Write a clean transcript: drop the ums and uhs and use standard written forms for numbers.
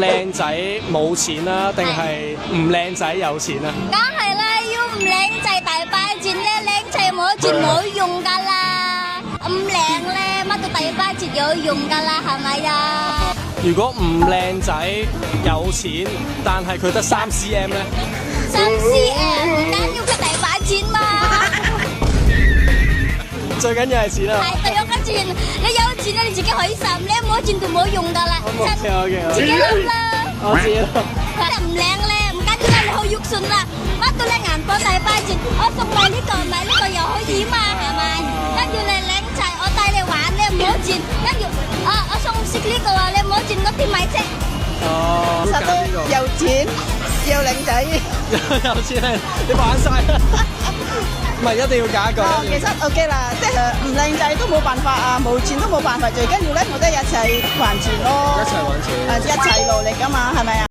靚仔冇錢啦，定係唔靚仔有錢啊？梗係啦，要唔靚仔大把錢咧，靚仔冇錢冇用噶啦，咁靚咧乜都大把錢有用噶啦，係咪啊？如果唔靚仔有錢，但係佢得3cm 咧3cm唔緊要，佢大把錢嘛。最緊要係錢啊！係，對，有緊錢，你有錢咧，你自己開心，你冇錢就冇用噶啦。OK，自己諗啦。我知啦。唔靚咧，唔緊要啦，你好肉順啦，乜到你銀包大把錢，我送你呢個買呢個又可以嘛，係咪？跟住你靚仔，我帶你玩，你唔好錢，跟住我送識呢個啊，你唔好錢，我點買啫？哦，實都有錢有靚仔，有錢咧，你玩晒啦。唔係一定要揀一個。其實 OK 啦，即係唔靚仔都冇辦法啊，冇錢都冇辦法，最緊要咧，我哋一齊還錢咯，一齊揾錢，一齊努力噶嘛。